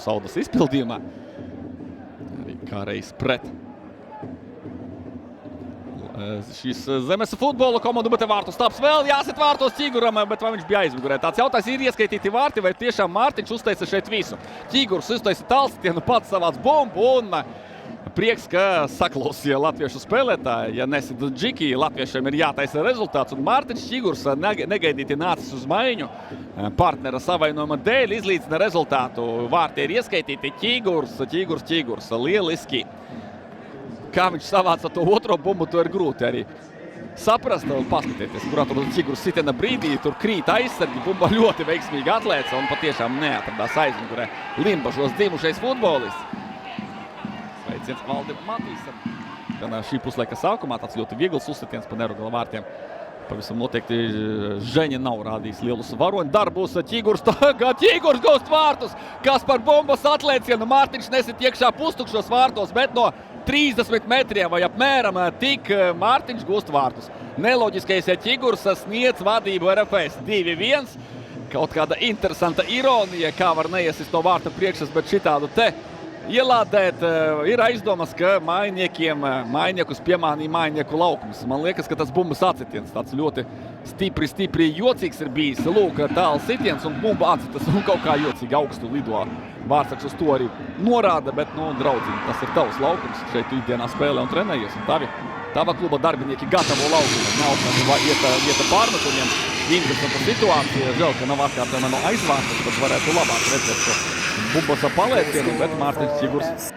Saudas izpildījumā. Arī kā reiz pret šīs Zemes futbola komandu, bet vārtu stāps vēl jāsit vārtos Ķiguram, bet vai viņš bija aizmugurē? Tāds jautājums ir ieskaitīti vārti, vai tiešām Mārtiņš uzteica šeit visu. Ķigurs uzteica tālsitienu, pats savāc bumbu un prieks, ka saklausīja latviešu spēlētāji. Ja nesit džiki, latviešiem ir jātaisa rezultāts. Un Mārtiņš Ķigurs negaidīti nācis uz maiņu partnera savainojuma dēļ, izlīdzina rezultātu. Vārti ir ieskaitīti Ķigurs. Lieliski. Kā viņš savāca to otro bumbu, to ir grūti arī saprast un paskatieties, kurā tur Ķigurs sitiena brīdī, tur krīt aizsargi, bumba ļoti veiksmīgi atlēca un patiešām neatradās aizmugurē Limbažos dzimušais futbolists. Sveiciens Valdim Matīsam. Gan šī puslaika sākumā tāds ļoti viegls uzsitiens pa Nerugala vārtiem. Pavisam noteikti Žeņa nav rādījis lielus varoņu darbus. Ķigurs gūst vārtus. Kas par bumbas atlēcienu? Mārtiņš nesit iekšā pustukšos vārtos, bet no 30 metriem vai apmēram tik Mārtiņš gūst vārtus. Neloģiskais, ja Ķigurs sniedz vadību RFS 2-1. Kaut kāda interesanta ironija, kā var neiesist no vārta priekšas, bet šitādu te ielādēt, ir aizdomas, ka mainiekus piemānīja mainieku laukums. Man liekas, ka tas bumbas atsitiens tāds ļoti stipri jocīgs ir bijis. Lūk, tāls sitiens un bumba atsitas un kaut kā jocīgi augstu lido. Vārtsargs uz to arī norāda, bet, draudziņ, tas ir tavs laukums. Šeit tu ikdienā spēlē un trenējies, un tava kluba darbinieki gatavo laukumu. Nav ieta pārmetumiem. Interesanta situācija. Žēl, ka nav atkārtojama no aizvārtas, tad varētu labāk redzēt šo bumbas palēcienu, bet Mārtiņš Ķigurs